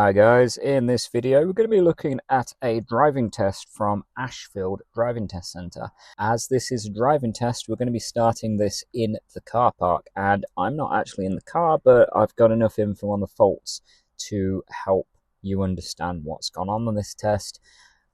Hi guys, in this video we're going to be looking at a driving test from Ashfield Driving Test Centre. As this is a driving test, we're going to be starting this in the car park, and I'm not actually in the car, but I've got enough info on the faults to help you understand what's gone on this test.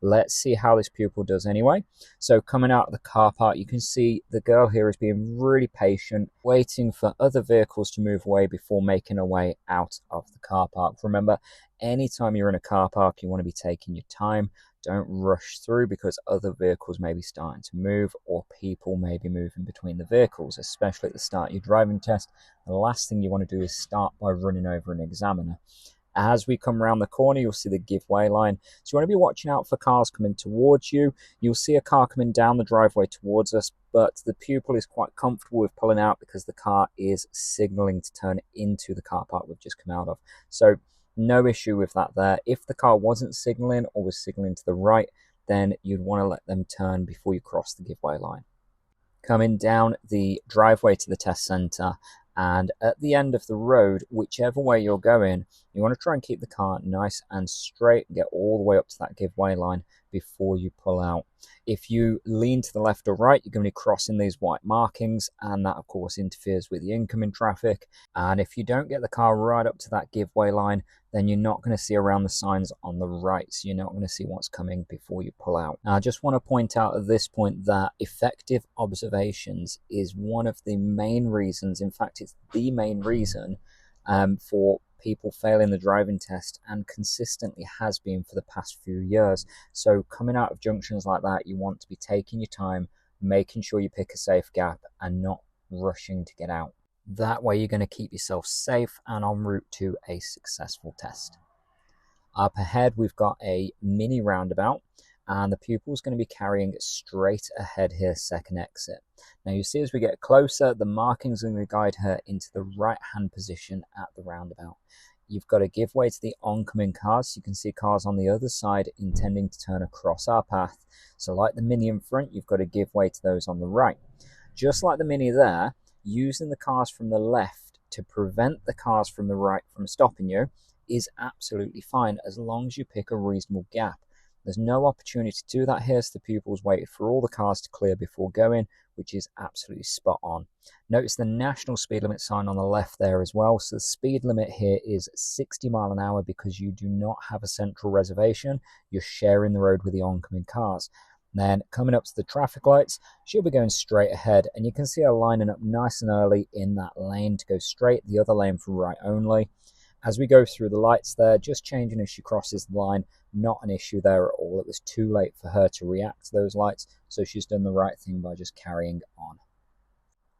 Let's see how this pupil does anyway. So coming out of the car park, you can see the girl here is being really patient, waiting for other vehicles to move away before making her way out of the car park. Remember, anytime you're in a car park, you want to be taking your time. Don't rush through because other vehicles may be starting to move or people may be moving between the vehicles, especially at the start of your driving test. The last thing you want to do is start by running over an examiner. As we come around the corner, you'll see the give-way line. So you want to be watching out for cars coming towards you. You'll see a car coming down the driveway towards us, but the pupil is quite comfortable with pulling out because the car is signalling to turn into the car park we've just come out of. So no issue with that there. If the car wasn't signaling or was signaling to the right, then you'd want to let them turn before you cross the give-way line. Coming down the driveway to the test centre, and at the end of the road, whichever way you're going, you want to try and keep the car nice and straight and get all the way up to that give-way line before you pull out. If you lean to the left or right, you're going to be crossing these white markings, and that of course interferes with the incoming traffic. And if you don't get the car right up to that give-way line, then you're not going to see around the signs on the right, so you're not going to see what's coming before you pull out. Now, I just want to point out at this point that effective observations is one of the main reasons, in fact it's the main reason for people failing the driving test, and consistently has been for the past few years. So coming out of junctions like that, you want to be taking your time, making sure you pick a safe gap and not rushing to get out. That way you're going to keep yourself safe and en route to a successful test. Up ahead we've got a mini roundabout, and the pupil's going to be carrying straight ahead here, second exit. Now you see as we get closer, the markings are going to guide her into the right hand position at the roundabout. You've got to give way to the oncoming cars. You can see cars on the other side intending to turn across our path. So like the mini in front, you've got to give way to those on the right. Just like the mini there, using the cars from the left to prevent the cars from the right from stopping you is absolutely fine, as long as you pick a reasonable gap. There's no opportunity to do that here, so the pupils waited for all the cars to clear before going, which is absolutely spot on. Notice the national speed limit sign on the left there as well. So the speed limit here is 60 miles an hour because you do not have a central reservation. You're sharing the road with the oncoming cars. Then coming up to the traffic lights, she'll be going straight ahead, and you can see her lining up nice and early in that lane to go straight, the other lane for right only. As we go through the lights there, just changing as she crosses the line, not an issue there at all. It was too late for her to react to those lights, so she's done the right thing by just carrying on.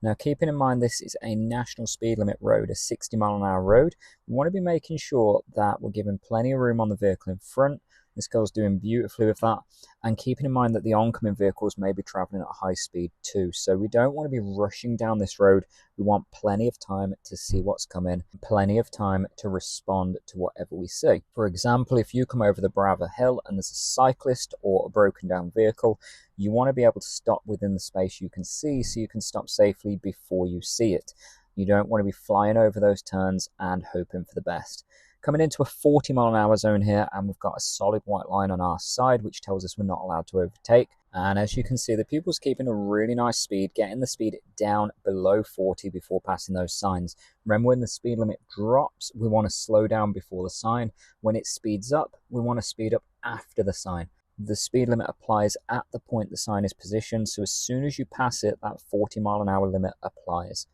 Now, keeping in mind this is a national speed limit road, a 60 mile an hour road, we want to be making sure that we're giving plenty of room on the vehicle in front. This girl's doing beautifully with that, and keeping in mind that the oncoming vehicles may be traveling at high speed too. So we don't want to be rushing down this road. We want plenty of time to see what's coming, plenty of time to respond to whatever we see. For example, if you come over the brow of a hill and there's a cyclist or a broken down vehicle, you want to be able to stop within the space you can see so you can stop safely before you see it. You don't want to be flying over those turns and hoping for the best. Coming into a 40 mile an hour zone here, and we've got a solid white line on our side which tells us we're not allowed to overtake. And as you can see, the pupil's keeping a really nice speed, getting the speed down below 40 before passing those signs. Remember, when the speed limit drops, we want to slow down before the sign. When it speeds up, we want to speed up after the sign. The speed limit applies at the point the sign is positioned, so as soon as you pass it, that 40 mile an hour limit applies.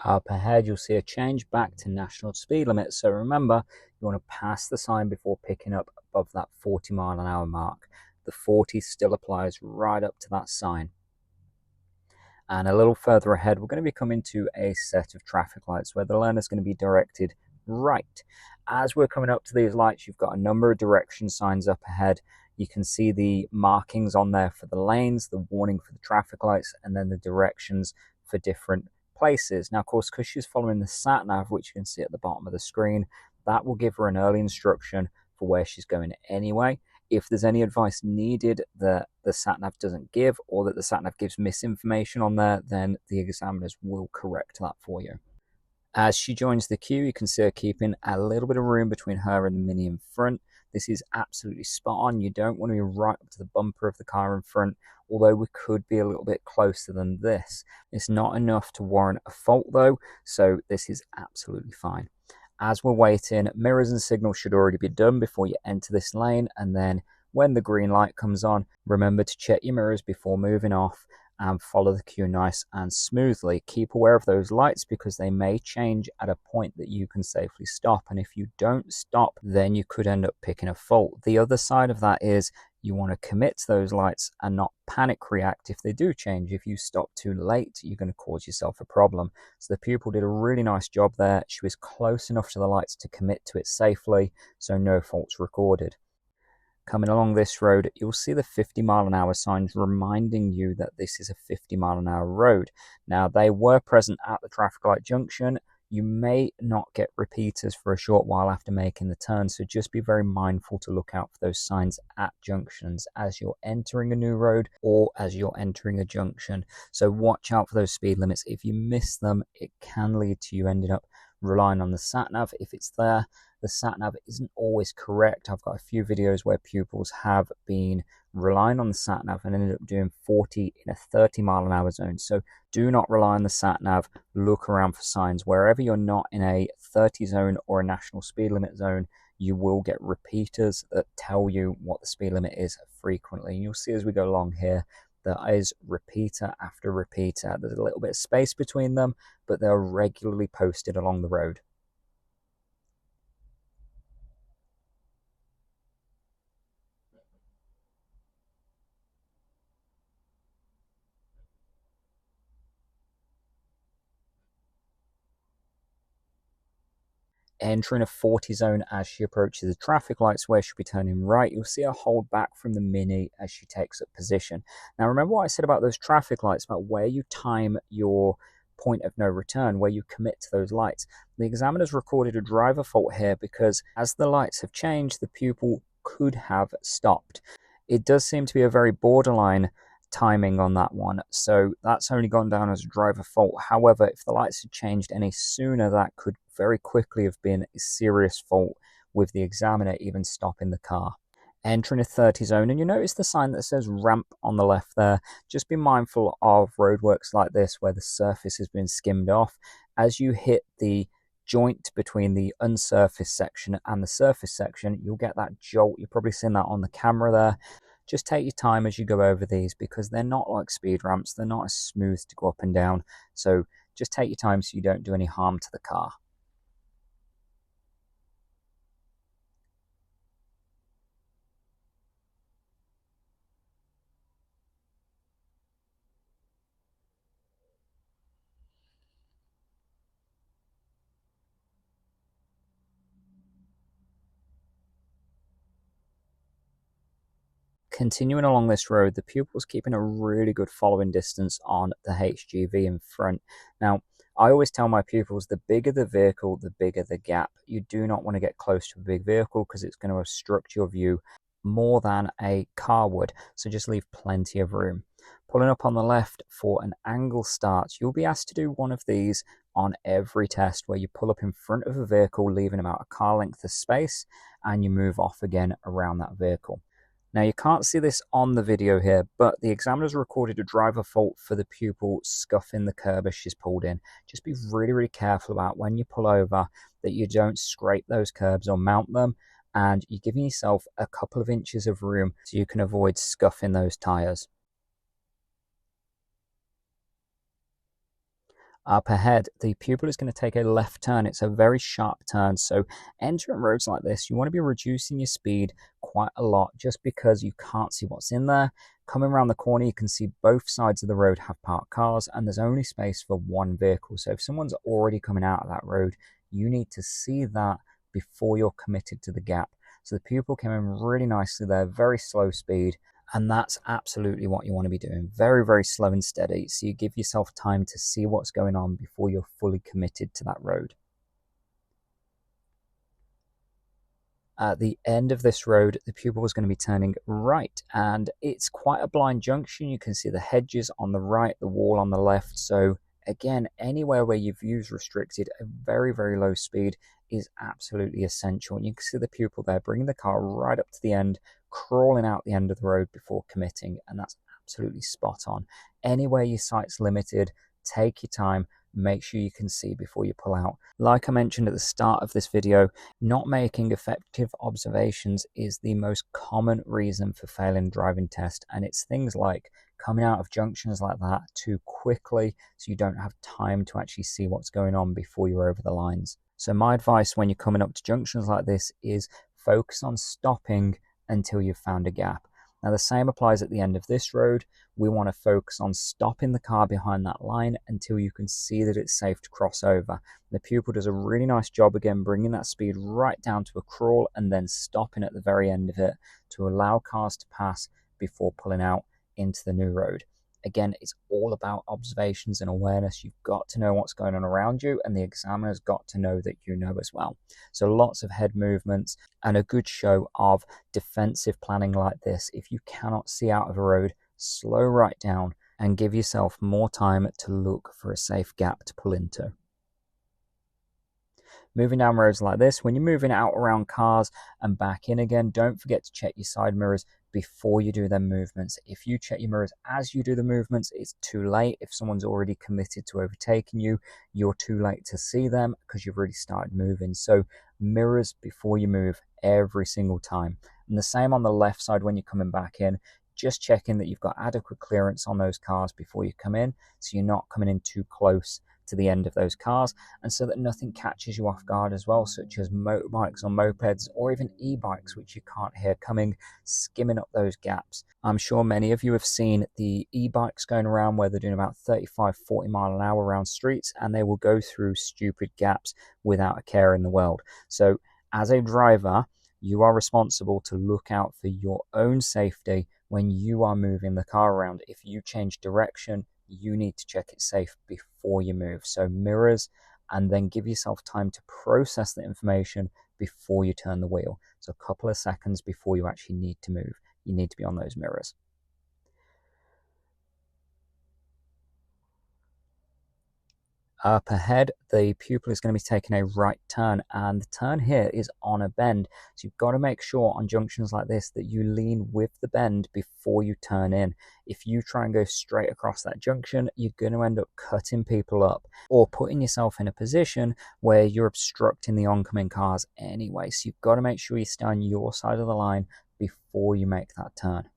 Up ahead, you'll see a change back to national speed limit. So remember, you want to pass the sign before picking up above that 40-mile-an-hour mark. The 40 still applies right up to that sign. And a little further ahead, we're going to be coming to a set of traffic lights where the learner's going to be directed right. As we're coming up to these lights, you've got a number of direction signs up ahead. You can see the markings on there for the lanes, the warning for the traffic lights, and then the directions for different places. Now, of course, because she's following the Sat Nav, which you can see at the bottom of the screen, that will give her an early instruction for where she's going anyway. If there's any advice needed that the Sat Nav doesn't give, or that the Sat Nav gives misinformation on there, then the examiners will correct that for you. As she joins the queue, you can see her keeping a little bit of room between her and the Mini in front. This is absolutely spot on. You don't want to be right up to the bumper of the car in front, although we could be a little bit closer than this. It's not enough to warrant a fault though, so this is absolutely fine. As we're waiting, mirrors and signals should already be done before you enter this lane, and then when the green light comes on, remember to check your mirrors before moving off and follow the queue nice and smoothly. Keep aware of those lights because they may change at a point that you can safely stop, and if you don't stop, then you could end up picking a fault. The other side of that is you want to commit to those lights and not panic react if they do change. If you stop too late, you're going to cause yourself a problem. So the pupil did a really nice job there. She was close enough to the lights to commit to it safely, so no faults recorded. Coming along this road, you'll see the 50-mile-an-hour signs reminding you that this is a 50-mile-an-hour road. Now, they were present at the traffic light junction. You may not get repeaters for a short while after making the turn, so just be very mindful to look out for those signs at junctions as you're entering a new road or as you're entering a junction. So watch out for those speed limits. If you miss them, it can lead to you ending up relying on the Sat Nav if it's there. The Sat Nav isn't always correct. I've got a few videos where pupils have been relying on the Sat Nav and ended up doing 40 in a 30-mile-an-hour zone. So do not rely on the Sat Nav. Look around for signs. Wherever you're not in a 30 zone or a national speed limit zone, you will get repeaters that tell you what the speed limit is frequently. And you'll see as we go along here, there is repeater after repeater. There's a little bit of space between them, but they're regularly posted along the road. Entering a 40 zone as she approaches the traffic lights where she'll be turning right, you'll see her hold back from the Mini as she takes up position. Now remember what I said about those traffic lights, about where you time your point of no return, where you commit to those lights. The examiner's recorded a driver fault here because as the lights have changed, the pupil could have stopped. It does seem to be a very borderline timing on that one, so that's only gone down as a driver fault. However, if the lights had changed any sooner, that could very quickly have been a serious fault with the examiner even stopping the car. Entering a 30 zone, and you notice the sign that says ramp on the left there. Just be mindful of roadworks like this where the surface has been skimmed off. As you hit the joint between the unsurfaced section and the surface section, you'll get that jolt. You've probably seen that on the camera there. Just take your time as you go over these because they're not like speed ramps. They're not as smooth to go up and down. So just take your time so you don't do any harm to the car. Continuing along this road, the pupil's keeping a really good following distance on the HGV in front. Now, I always tell my pupils the bigger the vehicle, the bigger the gap. You do not want to get close to a big vehicle because it's going to obstruct your view more than a car would. So just leave plenty of room. Pulling up on the left for an angle start, you'll be asked to do one of these on every test where you pull up in front of a vehicle, leaving about a car length of space, and you move off again around that vehicle. Now you can't see this on the video here, but the examiner's recorded a driver fault for the pupil scuffing the curb as she's pulled in. Just be really, really careful about when you pull over that you don't scrape those curbs or mount them, and you're giving yourself a couple of inches of room so you can avoid scuffing those tyres. Up ahead, the pupil is going to take a left turn. It's a very sharp turn, so entering roads like this, you want to be reducing your speed quite a lot just because you can't see what's in there. Coming around the corner, you can see both sides of the road have parked cars and there's only space for one vehicle. So if someone's already coming out of that road, you need to see that before you're committed to the gap. So the pupil came in really nicely there, very slow speed. And that's absolutely what you want to be doing. Very, very slow and steady. So you give yourself time to see what's going on before you're fully committed to that road. At the end of this road, the pupil is going to be turning right, and it's quite a blind junction. You can see the hedges on the right, the wall on the left. So again, anywhere where your view's restricted, a very, very low speed is absolutely essential. And you can see the pupil there bringing the car right up to the end, crawling out the end of the road before committing, and that's absolutely spot on. Anywhere your sight's limited, take your time, make sure you can see before you pull out. Like I mentioned at the start of this video, not making effective observations is the most common reason for failing a driving test, and it's things like coming out of junctions like that too quickly so you don't have time to actually see what's going on before you're over the lines. So my advice when you're coming up to junctions like this is focus on stopping until you've found a gap. Now the same applies at the end of this road. We want to focus on stopping the car behind that line until you can see that it's safe to cross over. The pupil does a really nice job again bringing that speed right down to a crawl and then stopping at the very end of it to allow cars to pass before pulling out into the new road. Again, it's all about observations and awareness. You've got to know what's going on around you, and the examiner's got to know that you know as well. So lots of head movements and a good show of defensive planning like this. If you cannot see out of a road, slow right down and give yourself more time to look for a safe gap to pull into. Moving down roads like this, when you're moving out around cars and back in again, don't forget to check your side mirrors before you do them movements. If you check your mirrors as you do the movements, it's too late. If someone's already committed to overtaking you, you're too late to see them because you've already started moving. So mirrors before you move every single time. And the same on the left side when you're coming back in. Just checking that you've got adequate clearance on those cars before you come in, so you're not coming in too close to the end of those cars, and so that nothing catches you off guard as well, such as motorbikes or mopeds or even e-bikes, which you can't hear coming, skimming up those gaps. I'm sure many of you have seen the e-bikes going around where they're doing about 35-40 mile an hour around streets, and they will go through stupid gaps without a care in the world. So as a driver, you are responsible to look out for your own safety when you are moving the car around. If you change direction, you need to check it's safe before you move. So mirrors, and then give yourself time to process the information before you turn the wheel. So a couple of seconds before you actually need to move, you need to be on those mirrors. Up ahead, the pupil is going to be taking a right turn, and the turn here is on a bend. So you've got to make sure on junctions like this that you lean with the bend before you turn in. If you try and go straight across that junction, you're going to end up cutting people up or putting yourself in a position where you're obstructing the oncoming cars anyway. So you've got to make sure you stay on your side of the line before you make that turn.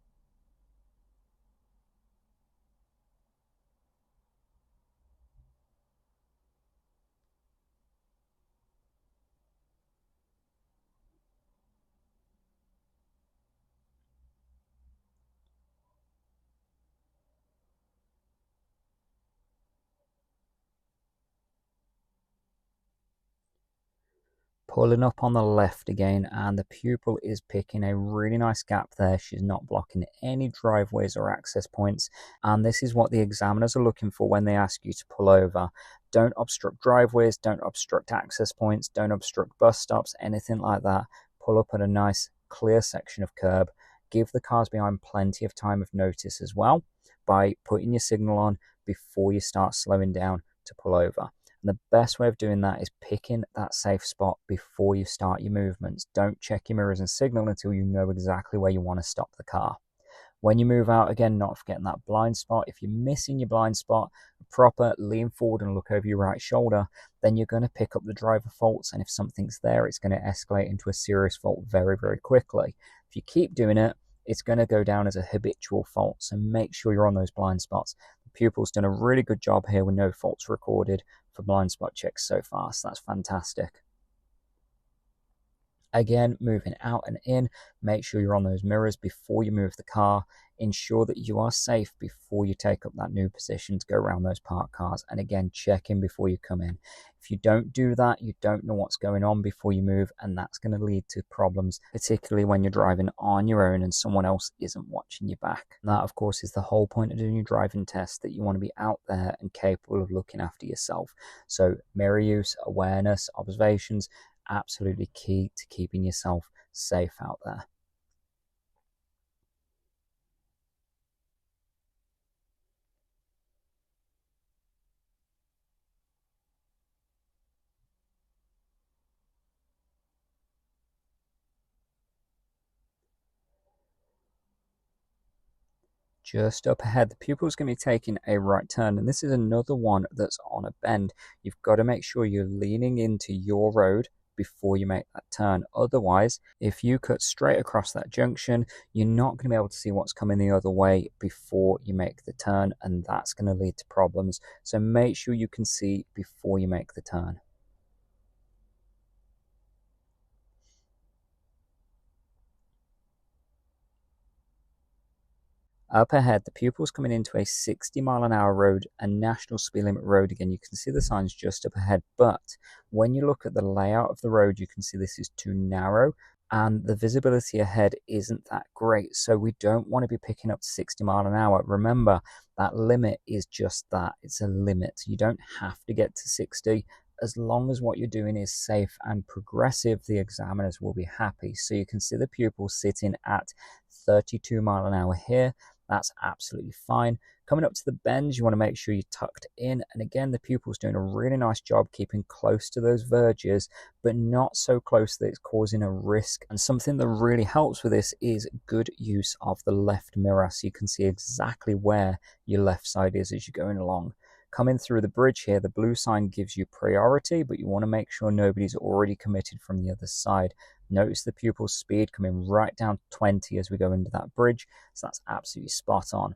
Pulling up on the left again, and the pupil is picking a really nice gap there. She's not blocking any driveways or access points, and this is what the examiners are looking for when they ask you to pull over. Don't obstruct driveways, don't obstruct access points, don't obstruct bus stops, anything like that. Pull up at a nice clear section of curb. Give the cars behind plenty of time of notice as well by putting your signal on before you start slowing down to pull over. And the best way of doing that is picking that safe spot before you start your movements. Don't check your mirrors and signal until you know exactly where you want to stop the car. When you move out, again, not forgetting that blind spot. If you're missing your blind spot, proper lean forward and look over your right shoulder, then you're going to pick up the driver faults. And if something's there, it's going to escalate into a serious fault very, very quickly. If you keep doing it, it's going to go down as a habitual fault. So make sure you're on those blind spots. Pupil's done a really good job here with no faults recorded for blind spot checks so far, so that's fantastic. Again, moving out and in, make sure you're on those mirrors before you move the car. Ensure that you are safe before you take up that new position to go around those parked cars. And again, check in before you come in. If you don't do that, you don't know what's going on before you move, and that's going to lead to problems, particularly when you're driving on your own and someone else isn't watching your back. And that, of course, is the whole point of doing your driving test, that you want to be out there and capable of looking after yourself. So mirror use, awareness, observations, absolutely key to keeping yourself safe out there. Just up ahead, the pupil's going to be taking a right turn, and this is another one that's on a bend. You've got to make sure you're leaning into your road before you make that turn. Otherwise, if you cut straight across that junction, you're not going to be able to see what's coming the other way before you make the turn, and that's going to lead to problems. So make sure you can see before you make the turn. Up ahead, the pupil's coming into a 60-mile-an-hour road, a national speed limit road again. You can see the signs just up ahead, but when you look at the layout of the road, you can see this is too narrow and the visibility ahead isn't that great. So we don't want to be picking up to 60 mile an hour. Remember, that limit is just that. It's a limit. You don't have to get to 60. As long as what you're doing is safe and progressive, the examiners will be happy. So you can see the pupil sitting at 32 mile an hour here. That's absolutely fine. Coming up to the bends, you want to make sure you're tucked in. And again, the pupil's doing a really nice job keeping close to those verges, but not so close that it's causing a risk. And something that really helps with this is good use of the left mirror, so you can see exactly where your left side is as you're going along. Coming through the bridge here, the blue sign gives you priority, but you want to make sure nobody's already committed from the other side. Notice the pupil's speed coming right down to 20 as we go into that bridge, so that's absolutely spot on.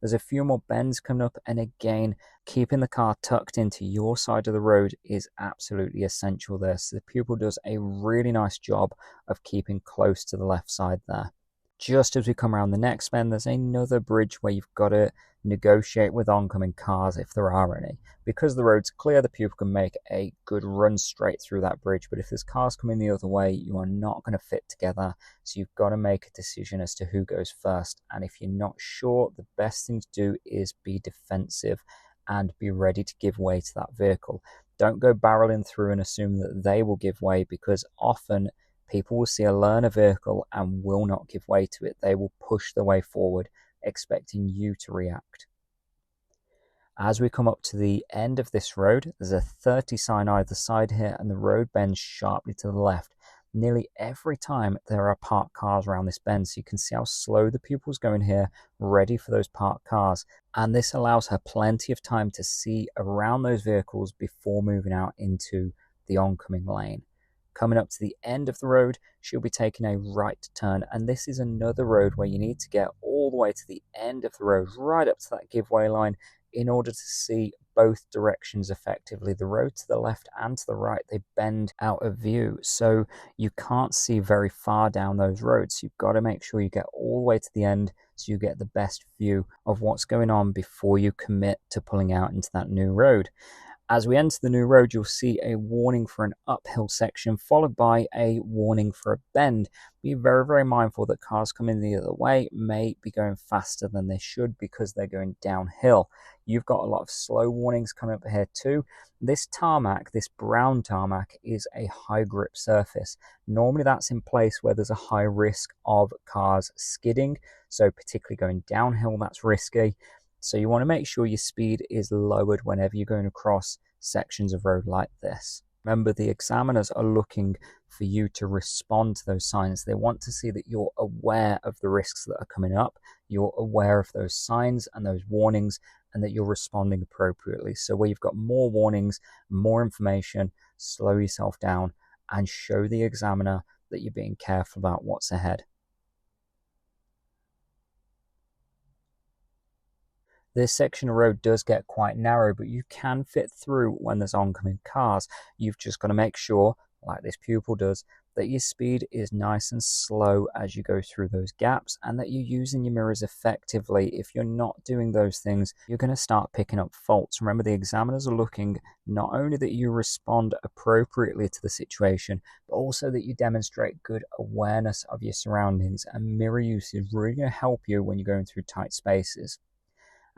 There's a few more bends coming up, and again, keeping the car tucked into your side of the road is absolutely essential there. So the pupil does a really nice job of keeping close to the left side there. Just as we come around the next bend, there's another bridge where you've got to negotiate with oncoming cars if there are any. Because the road's clear, the pupil can make a good run straight through that bridge, but if there's cars coming the other way, you are not going to fit together, so you've got to make a decision as to who goes first. And if you're not sure, the best thing to do is be defensive and be ready to give way to that vehicle. Don't go barreling through and assume that they will give way, because often people will see a learner vehicle and will not give way to it. They will push their way forward, expecting you to react. As we come up to the end of this road, there's a 30 sign either side here, and the road bends sharply to the left. Nearly every time there are parked cars around this bend, so you can see how slow the pupil's going here, ready for those parked cars. And this allows her plenty of time to see around those vehicles before moving out into the oncoming lane. Coming up to the end of the road, she'll be taking a right turn, and this is another road where you need to get all the way to the end of the road, right up to that giveaway line, in order to see both directions effectively. The road to the left and to the right, they bend out of view, so you can't see very far down those roads. You've got to make sure you get all the way to the end so you get the best view of what's going on before you commit to pulling out into that new road. As we enter the new road, you'll see a warning for an uphill section, followed by a warning for a bend. Be very, very mindful that cars coming the other way may be going faster than they should because they're going downhill. You've got a lot of slow warnings coming up here too. This tarmac, this brown tarmac, is a high grip surface. Normally that's in place where there's a high risk of cars skidding, so particularly going downhill, that's risky. So you want to make sure your speed is lowered whenever you're going across sections of road like this. Remember, the examiners are looking for you to respond to those signs. They want to see that you're aware of the risks that are coming up, you're aware of those signs and those warnings, and that you're responding appropriately. So where you've got more warnings, more information, slow yourself down and show the examiner that you're being careful about what's ahead. This section of road does get quite narrow, but you can fit through when there's oncoming cars. You've just got to make sure, like this pupil does, that your speed is nice and slow as you go through those gaps, and that you're using your mirrors effectively. If you're not doing those things, you're going to start picking up faults. Remember, the examiners are looking not only that you respond appropriately to the situation, but also that you demonstrate good awareness of your surroundings, and mirror use is really going to help you when you're going through tight spaces.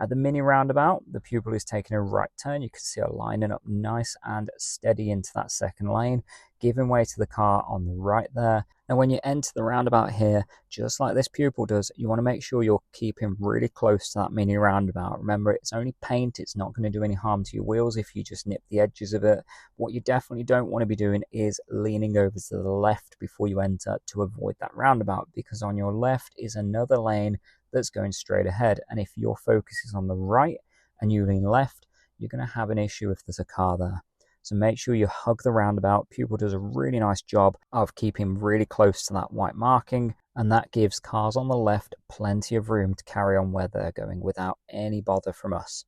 At the mini roundabout, the pupil is taking a right turn. You can see her lining up nice and steady into that second lane, giving way to the car on the right there. Now, when you enter the roundabout here, just like this pupil does, you want to make sure you're keeping really close to that mini roundabout. Remember, it's only paint. It's not going to do any harm to your wheels if you just nip the edges of it. What you definitely don't want to be doing is leaning over to the left before you enter to avoid that roundabout, because on your left is another lane that's going straight ahead, and if your focus is on the right and you lean left, you're going to have an issue if there's a car there. So make sure you hug the roundabout. Pupil does a really nice job of keeping really close to that white marking, and that gives cars on the left plenty of room to carry on where they're going without any bother from us.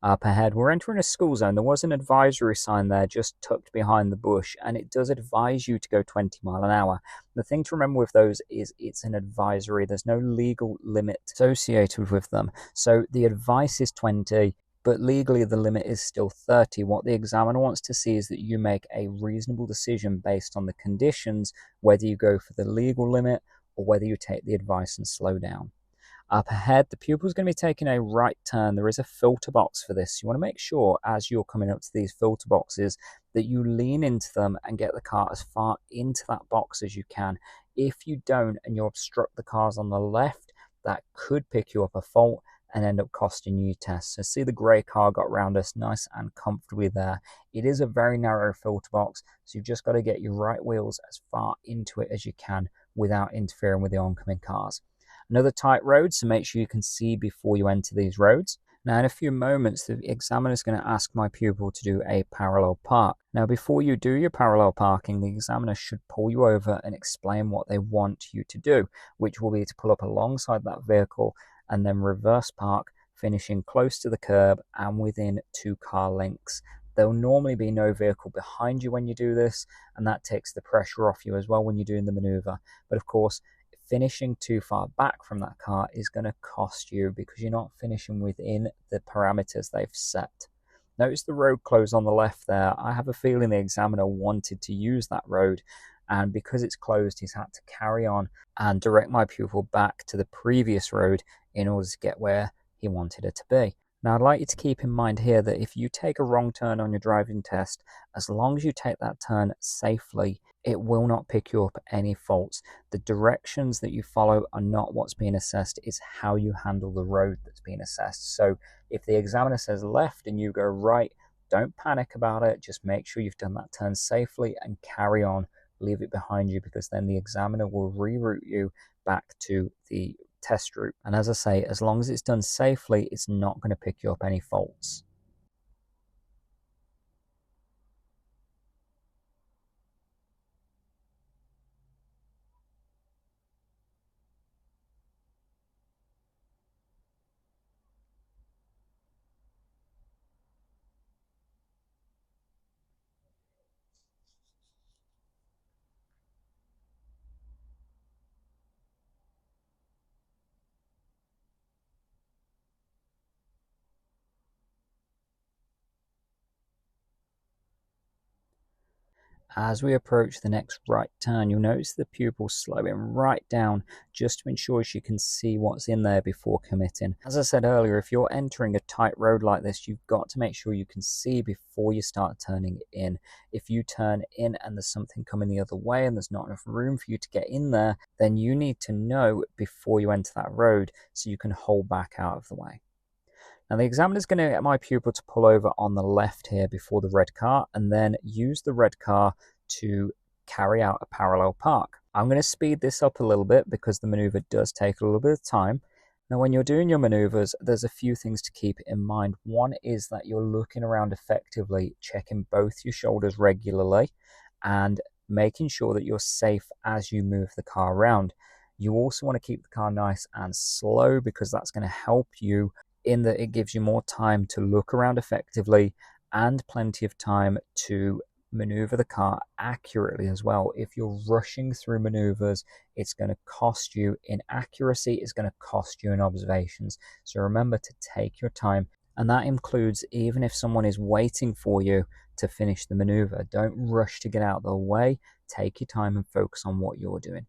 Up ahead, we're entering a school zone. There was an advisory sign there just tucked behind the bush, and it does advise you to go 20 miles an hour. The thing to remember with those is it's an advisory. There's no legal limit associated with them. So the advice is 20, but legally the limit is still 30. What the examiner wants to see is that you make a reasonable decision based on the conditions, whether you go for the legal limit or whether you take the advice and slow down. Up ahead, the pupil's going to be taking a right turn. There is a filter box for this. You want to make sure as you're coming up to these filter boxes that you lean into them and get the car as far into that box as you can. If you don't and you obstruct the cars on the left, that could pick you up a fault and end up costing you your test. So see, the grey car got round us nice and comfortably there. It is a very narrow filter box, so you've just got to get your right wheels as far into it as you can without interfering with the oncoming cars. Another tight road, so make sure you can see before you enter these roads. Now, in a few moments, the examiner is going to ask my pupil to do a parallel park. Now, before you do your parallel parking, the examiner should pull you over and explain what they want you to do, which will be to pull up alongside that vehicle and then reverse park, finishing close to the curb and within 2 car lengths. There will normally be no vehicle behind you when you do this, and that takes the pressure off you as well when you're doing the maneuver. But of course, finishing too far back from that car is going to cost you because you're not finishing within the parameters they've set. Notice the road closed on the left there. I have a feeling the examiner wanted to use that road, and because it's closed, he's had to carry on and direct my pupil back to the previous road in order to get where he wanted it to be. Now, I'd like you to keep in mind here that if you take a wrong turn on your driving test, as long as you take that turn safely, it will not pick you up any faults. The directions that you follow are not what's being assessed, it's how you handle the road that's being assessed. So if the examiner says left and you go right, don't panic about it. Just make sure you've done that turn safely and carry on. Leave it behind you, because then the examiner will reroute you back to the test route. And as I say, as long as it's done safely, it's not going to pick you up any faults. As we approach the next right turn, you'll notice the pupil slowing right down just to ensure she can see what's in there before committing. As I said earlier, if you're entering a tight road like this, you've got to make sure you can see before you start turning in. If you turn in and there's something coming the other way and there's not enough room for you to get in there, then you need to know before you enter that road so you can hold back out of the way. Now, the examiner is going to get my pupil to pull over on the left here before the red car, and then use the red car to carry out a parallel park. I'm going to speed this up a little bit because the maneuver does take a little bit of time. Now, when you're doing your maneuvers, there's a few things to keep in mind. One is that you're looking around effectively, checking both your shoulders regularly, and making sure that you're safe as you move the car around. You also want to keep the car nice and slow because that's going to help you in that it gives you more time to look around effectively and plenty of time to maneuver the car accurately as well. If you're rushing through maneuvers, it's going to cost you in accuracy, it's going to cost you in observations. So remember to take your time, and that includes even if someone is waiting for you to finish the maneuver. Don't rush to get out of the way. Take your time and focus on what you're doing.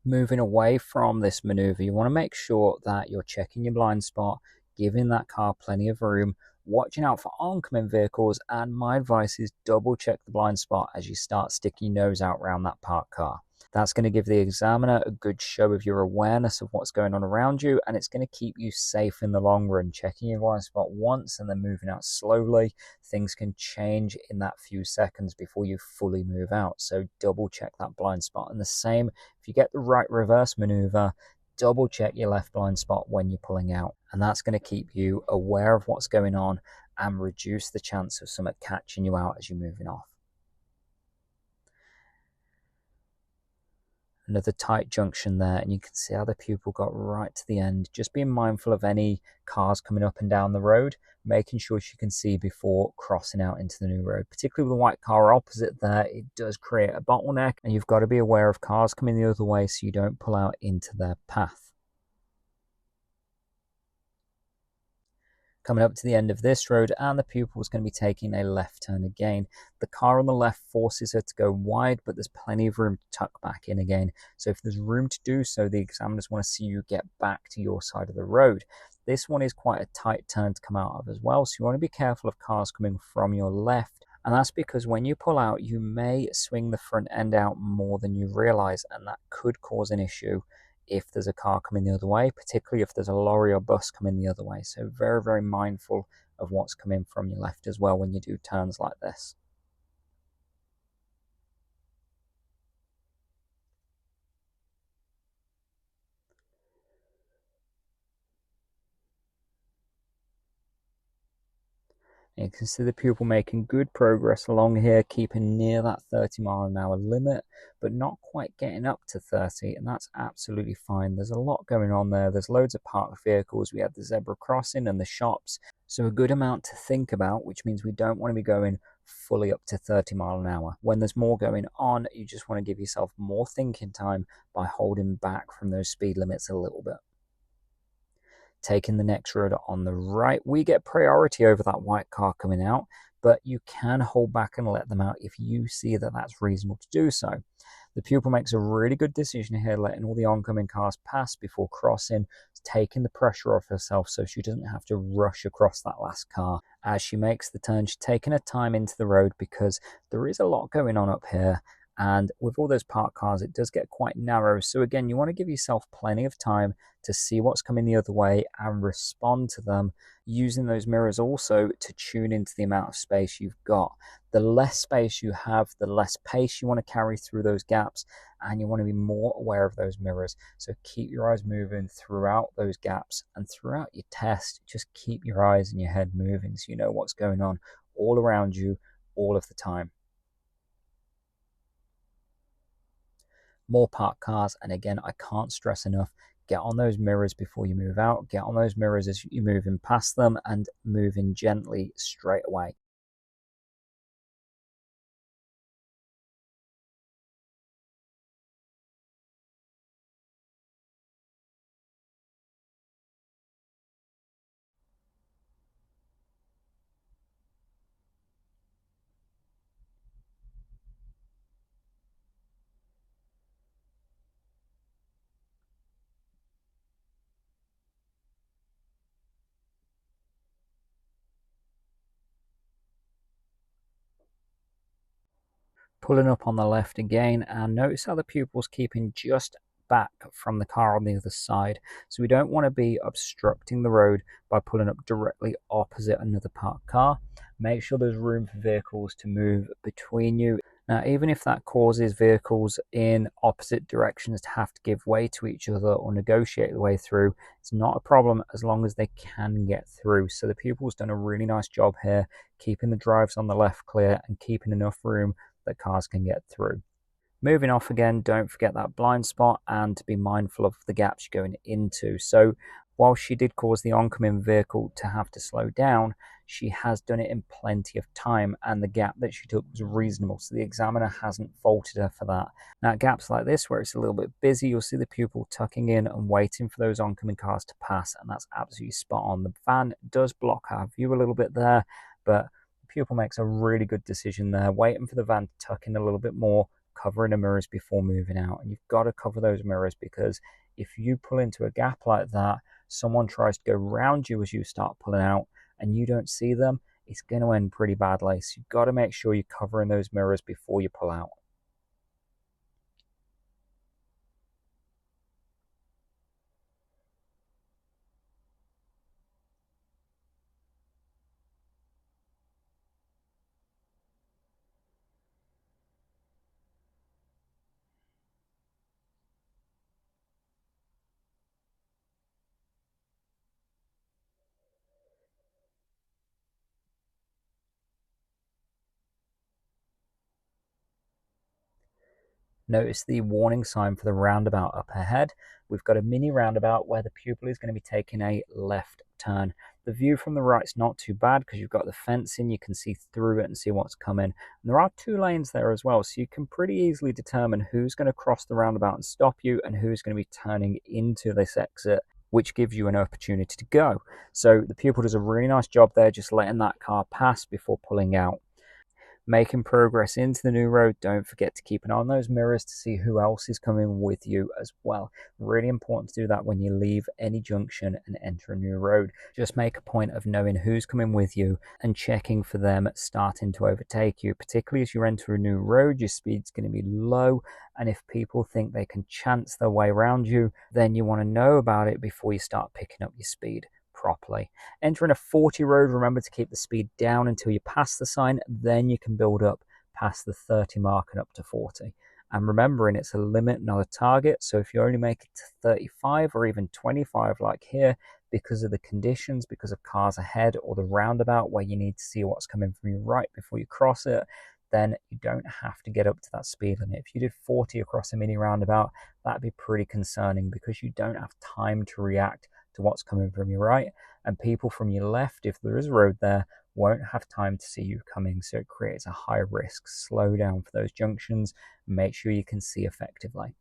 Moving away from this maneuver, you want to make sure that you're checking your blind spot, giving that car plenty of room, watching out for oncoming vehicles, and my advice is double check the blind spot as you start sticking your nose out around that parked car. That's going to give the examiner a good show of your awareness of what's going on around you, and it's going to keep you safe in the long run. Checking your blind spot once and then moving out slowly, things can change in that few seconds before you fully move out. So double check that blind spot. And the same, if you get the right reverse maneuver, double check your left blind spot when you're pulling out. And that's going to keep you aware of what's going on and reduce the chance of something catching you out as you're moving off. Another tight junction there, and you can see how the pupil got right to the end. Just being mindful of any cars coming up and down the road, making sure you can see before crossing out into the new road. Particularly with the white car opposite there, it does create a bottleneck, and you've got to be aware of cars coming the other way so you don't pull out into their path. Coming up to the end of this road, and the pupil is going to be taking a left turn again. The car on the left forces her to go wide, but there's plenty of room to tuck back in again. So if there's room to do so, the examiners want to see you get back to your side of the road. This one is quite a tight turn to come out of as well, so you want to be careful of cars coming from your left. And that's because when you pull out, you may swing the front end out more than you realize, and that could cause an issue if there's a car coming the other way, particularly if there's a lorry or bus coming the other way. So very, very mindful of what's coming from your left as well when you do turns like this. You can see the pupil making good progress along here, keeping near that 30-mile-an-hour limit, but not quite getting up to 30, and that's absolutely fine. There's a lot going on there. There's loads of parked vehicles. We have the zebra crossing and the shops, so a good amount to think about, which means we don't want to be going fully up to 30 mile an hour. When there's more going on, you just want to give yourself more thinking time by holding back from those speed limits a little bit. Taking the next road on the right, we get priority over that white car coming out, but you can hold back and let them out if you see that that's reasonable to do so. The pupil makes a really good decision here, letting all the oncoming cars pass before crossing, taking the pressure off herself so she doesn't have to rush across that last car. As she makes the turn, she's taking her time into the road because there is a lot going on up here. And with all those parked cars, it does get quite narrow. So again, you want to give yourself plenty of time to see what's coming the other way and respond to them, using those mirrors also to tune into the amount of space you've got. The less space you have, the less pace you want to carry through those gaps, and you want to be more aware of those mirrors. So keep your eyes moving throughout those gaps, and throughout your test, just keep your eyes and your head moving so you know what's going on all around you all of the time. More parked cars, and again, I can't stress enough, get on those mirrors before you move out, get on those mirrors as you move in past them, and move in gently straight away. Pulling up on the left again, and notice how the pupil's keeping just back from the car on the other side. So we don't want to be obstructing the road by pulling up directly opposite another parked car. Make sure there's room for vehicles to move between you. Now, even if that causes vehicles in opposite directions to have to give way to each other or negotiate the way through, it's not a problem as long as they can get through. So the pupil's done a really nice job here, keeping the drives on the left clear and keeping enough room that cars can get through. Moving off again, don't forget that blind spot and to be mindful of the gaps you're going into. So while she did cause the oncoming vehicle to have to slow down, she has done it in plenty of time, and the gap that she took was reasonable, so the examiner hasn't faulted her for that. Now, at gaps like this, where it's a little bit busy, you'll see the pupil tucking in and waiting for those oncoming cars to pass, and that's absolutely spot on. The van does block our view a little bit there, but the pupil makes a really good decision there, waiting for the van to tuck in a little bit more, covering the mirrors before moving out. And you've got to cover those mirrors, because if you pull into a gap like that, someone tries to go round you as you start pulling out and you don't see them, it's going to end pretty badly. So you've got to make sure you're covering those mirrors before you pull out. Notice the warning sign for the roundabout up ahead. We've got a mini roundabout where the pupil is going to be taking a left turn. The view from the right's not too bad because you've got the fencing, you can see through it and see what's coming. And there are 2 lanes there as well, so you can pretty easily determine who's going to cross the roundabout and stop you and who's going to be turning into this exit, which gives you an opportunity to go. So the pupil does a really nice job there, just letting that car pass before pulling out. Making progress into the new road, don't forget to keep an eye on those mirrors to see who else is coming with you as well. Really important to do that when you leave any junction and enter a new road. Just make a point of knowing who's coming with you and checking for them starting to overtake you. Particularly as you enter a new road, your speed's going to be low, and if people think they can chance their way around you, then you want to know about it before you start picking up your speed properly. Entering a 40 road, remember to keep the speed down until you pass the sign, then you can build up past the 30 mark and up to 40. And remembering it's a limit, not a target, so if you only make it to 35 or even 25 like here, because of the conditions, because of cars ahead or the roundabout where you need to see what's coming from your right before you cross it, then you don't have to get up to that speed limit. If you did 40 across a mini roundabout, that'd be pretty concerning because you don't have time to react to what's coming from your right, and people from your left, if there is a road there, won't have time to see you coming, so it creates a high risk. Slow down for those junctions, make sure you can see effectively.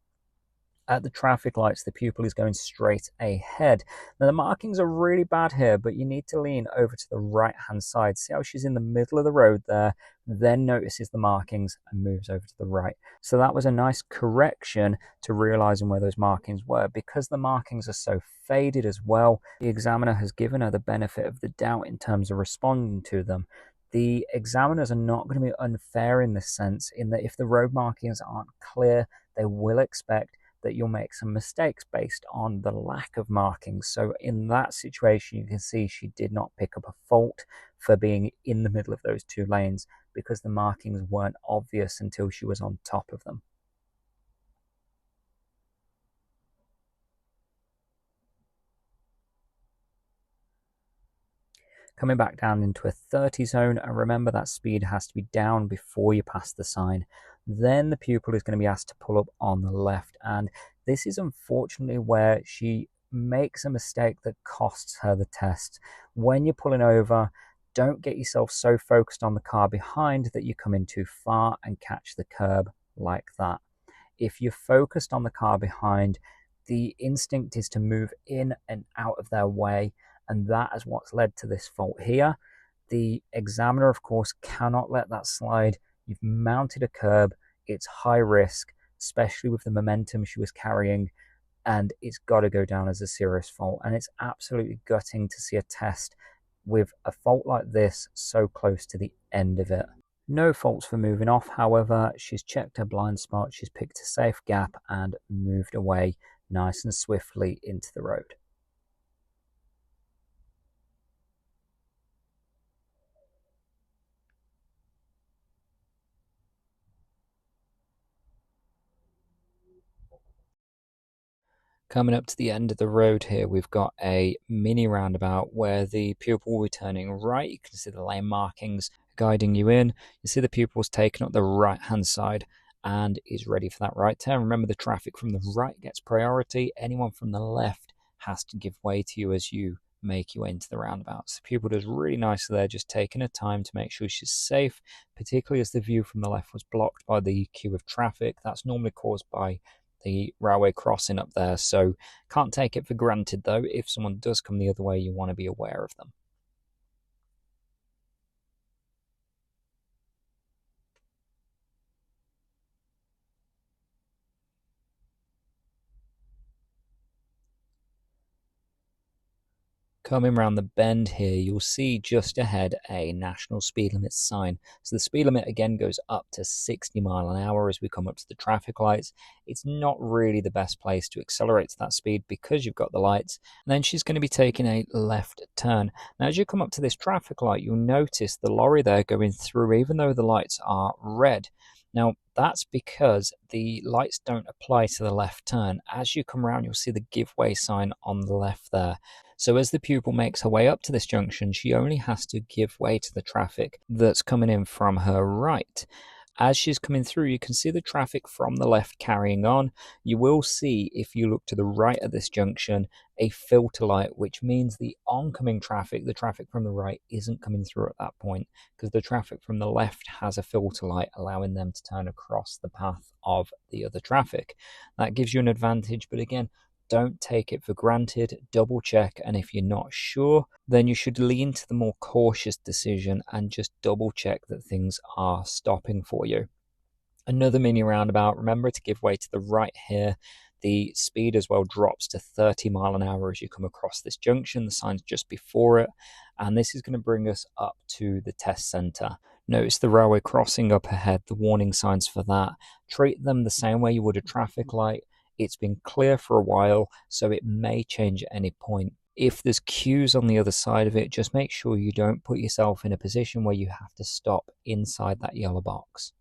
At the traffic lights, the pupil is going straight ahead. Now the markings are really bad here, but you need to lean over to the right hand side. See how she's in the middle of the road there, then notices the markings and moves over to the right. So that was a nice correction to realizing where those markings were. Because the markings are so faded as well, the examiner has given her the benefit of the doubt in terms of responding to them. The examiners are not going to be unfair in this sense, in that if the road markings aren't clear, they will expect that you'll make some mistakes based on the lack of markings. So in that situation, you can see she did not pick up a fault for being in the middle of those 2 lanes because the markings weren't obvious until she was on top of them. Coming back down into a 30 zone, and remember that speed has to be down before you pass the sign. Then the pupil is going to be asked to pull up on the left, and this is unfortunately where she makes a mistake that costs her the test. When you're pulling over, don't get yourself so focused on the car behind that you come in too far and catch the curb like that. If you're focused on the car behind, the instinct is to move in and out of their way, and that is what's led to this fault here. The examiner, of course, cannot let that slide. You've mounted a curb, it's high risk, especially with the momentum she was carrying, and it's got to go down as a serious fault. And it's absolutely gutting to see a test with a fault like this so close to the end of it. No faults for moving off, however, she's checked her blind spot, she's picked a safe gap and moved away nice and swiftly into the road. Coming up to the end of the road here, we've got a mini roundabout where the pupil will be turning right. You can see the lane markings guiding you in. You see the pupil's taken up the right-hand side and is ready for that right turn. Remember, the traffic from the right gets priority. Anyone from the left has to give way to you as you make your way into the roundabout. So the pupil does really nicely there, just taking her time to make sure she's safe, particularly as the view from the left was blocked by the queue of traffic. That's normally caused by the railway crossing up there, so can't take it for granted though. If someone does come the other way, you want to be aware of them. Coming around the bend here, you'll see just ahead a national speed limit sign. So the speed limit again goes up to 60 miles an hour as we come up to the traffic lights. It's not really the best place to accelerate to that speed because you've got the lights. And then she's going to be taking a left turn. Now, as you come up to this traffic light, you'll notice the lorry there going through, even though the lights are red. Now, that's because the lights don't apply to the left turn. As you come around, you'll see the give way sign on the left there. So as the pupil makes her way up to this junction, she only has to give way to the traffic that's coming in from her right. As she's coming through, you can see the traffic from the left carrying on. You will see, if you look to the right at this junction, a filter light, which means the oncoming traffic, the traffic from the right, isn't coming through at that point because the traffic from the left has a filter light, allowing them to turn across the path of the other traffic. That gives you an advantage, but again, don't take it for granted, double check, and if you're not sure, then you should lean to the more cautious decision and just double check that things are stopping for you. Another mini roundabout, remember to give way to the right here. The speed as well drops to 30 miles an hour as you come across this junction. The sign's just before it, and this is going to bring us up to the test centre. Notice the railway crossing up ahead, the warning signs for that. Treat them the same way you would a traffic light. It's been clear for a while, so it may change at any point. If there's queues on the other side of it, just make sure you don't put yourself in a position where you have to stop inside that yellow box.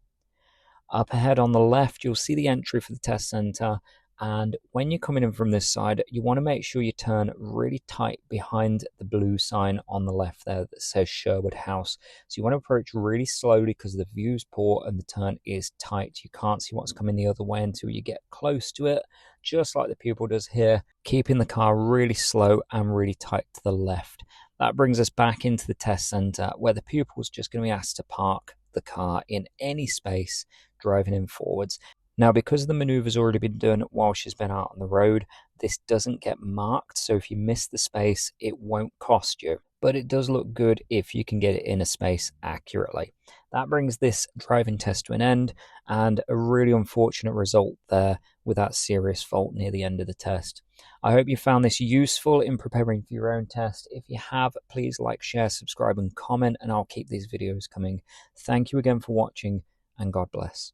Up ahead on the left, you'll see the entry for the test centre. And when you're coming in from this side, you want to make sure you turn really tight behind the blue sign on the left there that says Sherwood House. So you want to approach really slowly because the view's poor and the turn is tight. You can't see what's coming the other way until you get close to it, just like the pupil does here, keeping the car really slow and really tight to the left. That brings us back into the test centre where the pupil's just going to be asked to park the car in any space, driving in forwards. Now, because the manoeuvre's already been done while she's been out on the road, this doesn't get marked, so if you miss the space, it won't cost you. But it does look good if you can get it in a space accurately. That brings this driving test to an end, and a really unfortunate result there with that serious fault near the end of the test. I hope you found this useful in preparing for your own test. If you have, please like, share, subscribe, and comment, and I'll keep these videos coming. Thank you again for watching, and God bless.